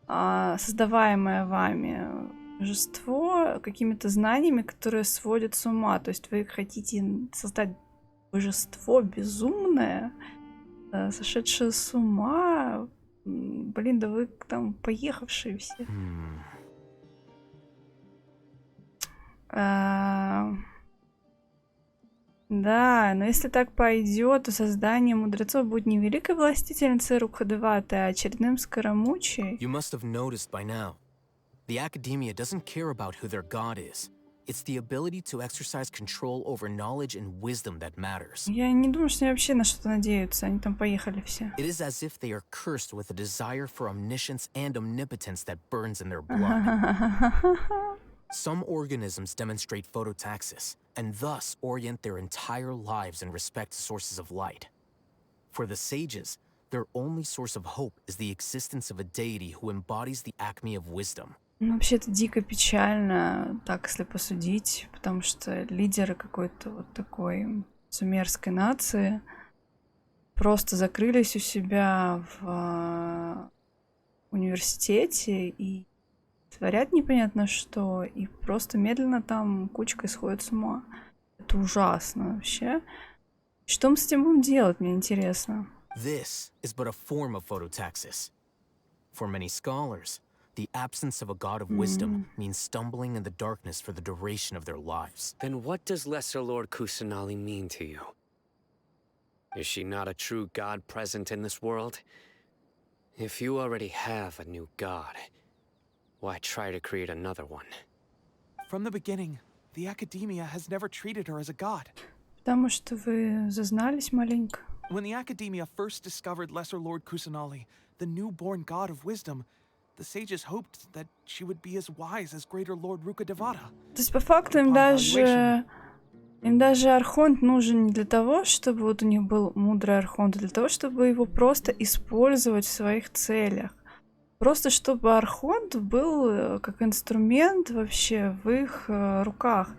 создаваемое вами божество какими-то знаниями, которые сводят с ума. То есть вы хотите создать божество безумное, сошедшее с ума. Блин, да вы там поехавшие все. Да, но если так пойдет, то создание мудрецов будет не великой властительницей Рукхадеватой, а очередным скоромучей. You must have noticed by now. The Academia doesn't care about who their god is. It's the ability to exercise control over knowledge and wisdom that matters. Я не думаю, что они вообще на что-то надеются. Они там поехали все. It is as if they are cursed with a desire for omniscience and omnipotence that burns in their blood. Some organisms demonstrate phototaxis, and thus orient their entire lives in respect to sources of light. For the sages, their only source of hope is the existence of a deity who embodies the acme of wisdom. Ну, вообще это дико печально, так если посудить, потому что лидеры какой-то вот такой сумерской нации просто закрылись у себя в университете и творят непонятно что, и просто медленно там кучкой сходят с ума. Это ужасно вообще. Что мы с этим будем делать, мне интересно. This is but a form of phototaxis. For many scholars, the absence of a god of wisdom means stumbling in the darkness for the duration of their lives. Then what does Lesser Lord Kusanali mean to you? Is she not a true god present in this world? If you already have a new god, why try to create another one? From the beginning, the Academia has never treated her as a god. Потому что вы зазнались маленько. When the Academia first discovered Lesser Lord Kusanali, the newborn god of wisdom, the sages hoped that she would be as wise as Greater Lord Rukkhadevate. То есть по факту им даже Архонт нужен не для того, чтобы вот у них был мудрый Архонт, а для того, чтобы его просто использовать в своих целях. Просто чтобы Архонт был как инструмент вообще в их руках.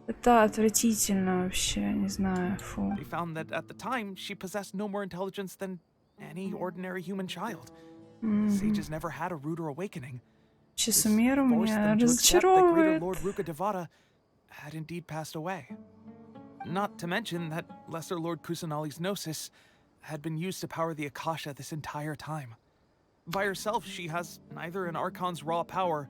Это отвратительно вообще, не знаю, фу. They found that at the time she possessed no more intelligence than any ordinary human child. The sages never had a ruder awakening. Вообще Сумеру меня Greater разочаровывает. Lord Rukkhadevate had indeed passed away. Not to mention that Lesser Lord Kusanali's gnosis had been used to power the Akasha this entire time. By herself, she has neither an Archon's raw power,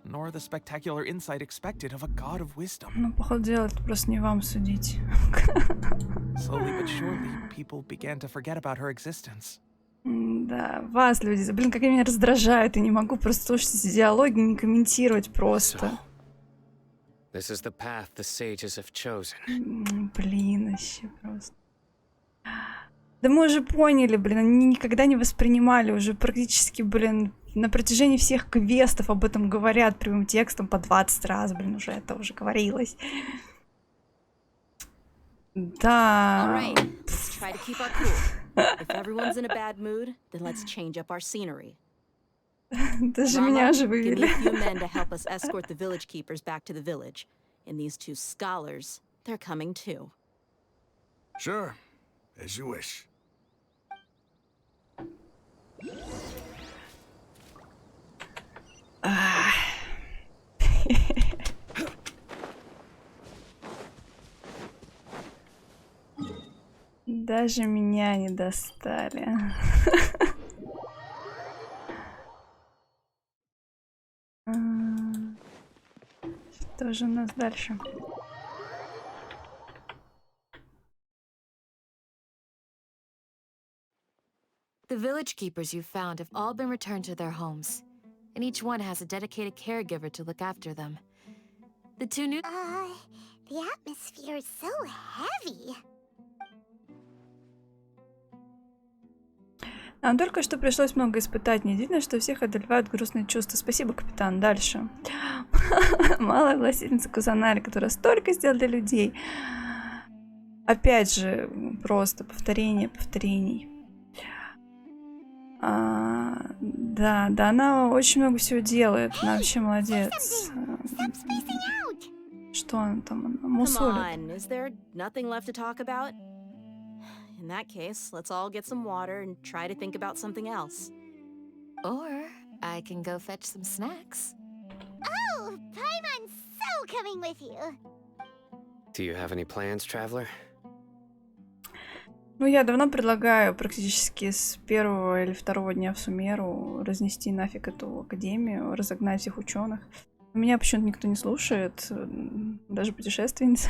nor the spectacular insight expected of a god of wisdom. Ну, походу дела, это просто не вам судить. Slowly but surely, people began to forget about her existence. Да, вас, люди, блин, как они меня раздражают, и не могу просто слушать эти диалоги, не комментировать просто. This is the path the sages have chosen. Блин, вообще просто. Да мы уже поняли, блин, они никогда не воспринимали уже практически, блин, на протяжении всех квестов об этом говорят прямым текстом по 20 раз, блин, уже это уже говорилось. Да. Let's try to keep our cool. If everyone's in a bad mood, then let's change up our scenery. Даже меня же Give me вывели. a few men to help us escort the village keepers back to the village. And these two scholars, they're coming too. Sure, as you wish. Даже меня не достали. Что же у нас дальше? The village keepers you found have all been returned to their homes, and each one has a dedicated caregiver to look after them. The two new... The atmosphere is so heavy. Нам только что пришлось много испытать. Не видно, что всех одолевают грустные чувства. Спасибо, капитан. Дальше. Малая властительница Кусанари, которая столько сделала для людей. Опять же, просто повторение повторений. Да, она очень много всего делает. Она вообще молодец. Что она там? Она Come мусолит. on, is there nothing left to talk about? In that case, let's all get some water and try to think about something else. Or I can go fetch some snacks. Oh, Paimon's so coming with you. Do you have any plans, traveler? Ну, я давно предлагаю практически с первого или второго дня в Сумеру разнести нафиг эту академию, разогнать всех ученых. Меня почему-то никто не слушает, даже путешественница.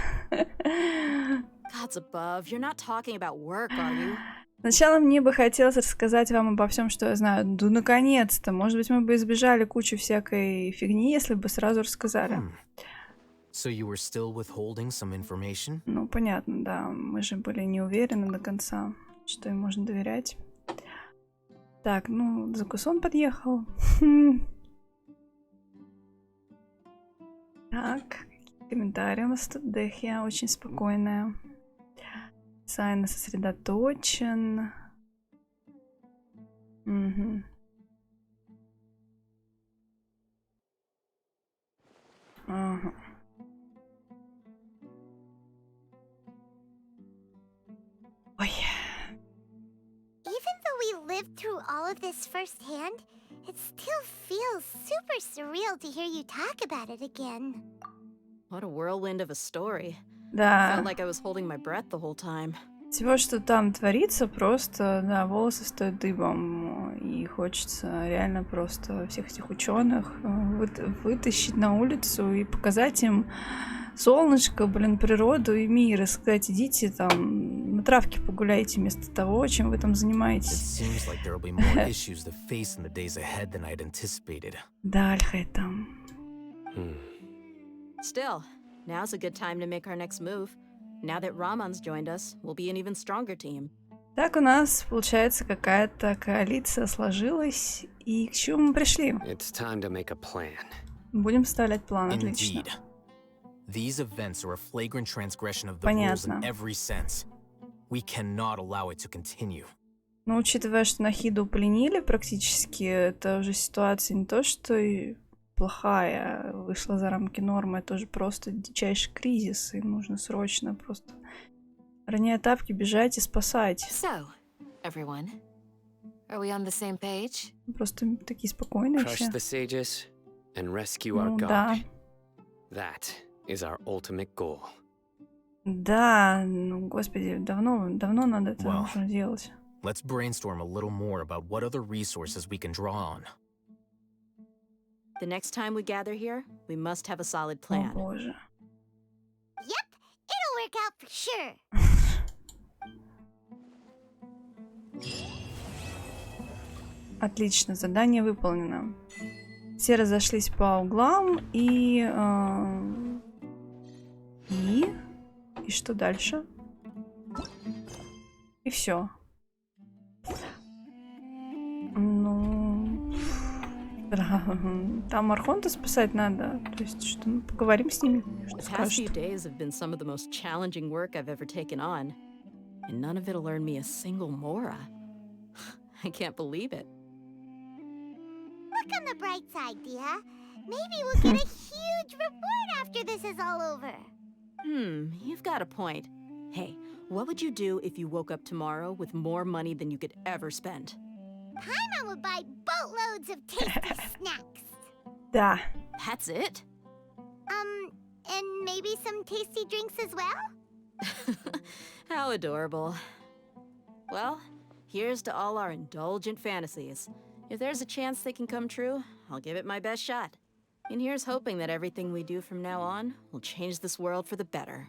Gods above, you're not talking about work, are you? Сначала мне бы хотелось рассказать вам обо всем, что я знаю. Да наконец-то! Может быть, мы бы избежали кучу всякой фигни, если бы сразу рассказали. So you were still withholding some information? Ну, понятно, да. Мы же были не уверены до конца, что им можно доверять. Так, ну, Закусон подъехал. Так, Комментарий у нас тут. Дехия очень спокойная. Сайна сосредоточен. Угу. Ага. Ой. Even though we lived through all of this firsthand, it still feels super surreal to hear you talk about it again. What a whirlwind of a story. Да. Felt like I was holding my breath the whole time. Всего, что там творится, просто, да, волосы стоят дыбом. И хочется реально просто всех этих ученых вытащить на улицу и показать им солнышко, блин, природу и мир. И сказать, идите там на травке погуляйте вместо того, чем вы там занимаетесь. Да, Аль-Хайтам. Still, now's a good time to make our next move. Now that Raman's joined us, we'll be an even stronger team. Так у нас, получается, какая-то коалиция сложилась. И к чему мы пришли? It's time to make a plan. Будем составлять план, отлично. These events are a flagrant transgression of the rules in every sense. We cannot allow it to continue. Но учитывая, что Нахиду пленили практически, это уже ситуация не то, что и плохая, вышла за рамки нормы, это уже просто дичайший кризис, и нужно срочно просто, роняя тапки, бежать и спасать. So, everyone, are we on the same page? Просто такие спокойные все. Crush the sages and rescue our god. Да. That is our ultimate goal. Да, ну, господи, давно надо это уже делать. Let's brainstorm a little more about what other resources we can draw on. The next time we gather here, we must have a solid О plan. боже. Yep, it'll work out for sure. Отлично, задание выполнено. Все разошлись по углам и что дальше? И все. Ну, там Архонта спасать надо. То есть что, ну, поговорим с ними. Что The past few скажут? days have been some of the most challenging work I've ever taken on, and none of it'll earn me a single mora. I can't believe it. Look on the bright side, Dia. Maybe we'll get a huge reward after this is all over. You've got a point. Hey, what would you do if you woke up tomorrow with more money than you could ever spend? Paimon would buy boatloads of tasty snacks. Да. That's it? And maybe some tasty drinks as well? How adorable. Well, here's to all our indulgent fantasies. If there's a chance they can come true, I'll give it my best shot. And here's hoping that everything we do from now on will change this world for the better.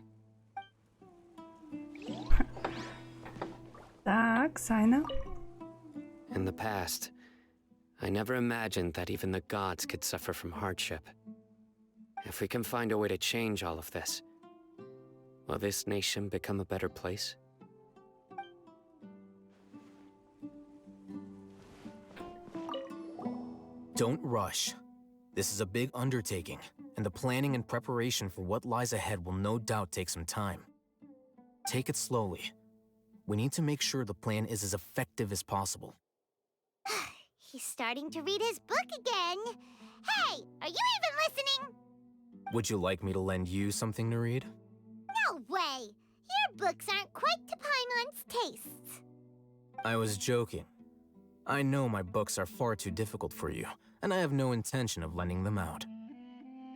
Так, Сайна. In the past, I never imagined that even the gods could suffer from hardship. If we can find a way to change all of this, will this nation become a better place? Don't rush. This is a big undertaking, and the planning and preparation for what lies ahead will no doubt take some time. Take it slowly. We need to make sure the plan is as effective as possible. He's starting to read his book again. Hey, are you even listening? Would you like me to lend you something to read? No way. Your books aren't quite to Paimon's tastes. I was joking. I know my books are far too difficult for you, and I have no intention of lending them out.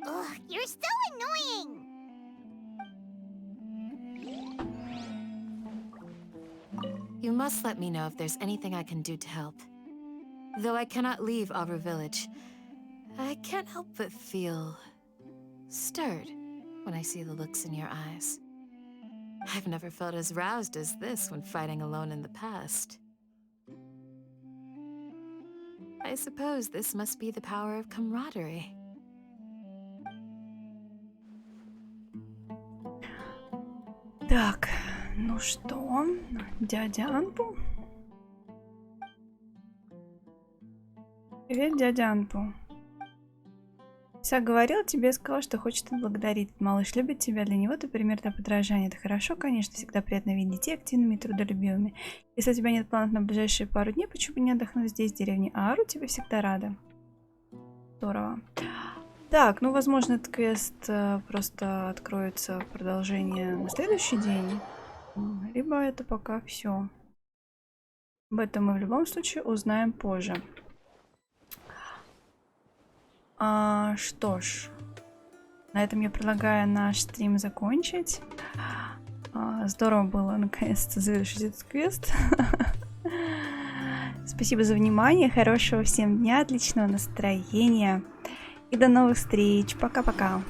Ugh, you're so annoying. You must let me know if there's anything I can do to help. Though I cannot leave our village, I can't help but feel stirred when I see the looks in your eyes. I've never felt as roused as this when fighting alone in the past. I suppose this must be the power of camaraderie. Так, ну что, дядя Анпу? Привет, дядя Анпу. Исаак говорил тебе, сказал, что хочет отблагодарить. Малыш любит тебя, для него ты пример для подражания. Это хорошо, конечно, всегда приятно видеть детей активными и трудолюбивыми. Если у тебя нет планов на ближайшие пару дней, почему бы не отдохнуть здесь, в деревне Аару, тебе всегда рада. Здорово. Так, ну, возможно, этот квест просто откроется в продолжение на следующий день. Либо это пока все. Об этом мы в любом случае узнаем позже. Что ж, на этом я предлагаю наш стрим закончить. Здорово было наконец-то завершить этот квест. Спасибо за внимание, хорошего всем дня, отличного настроения и до новых встреч. Пока-пока.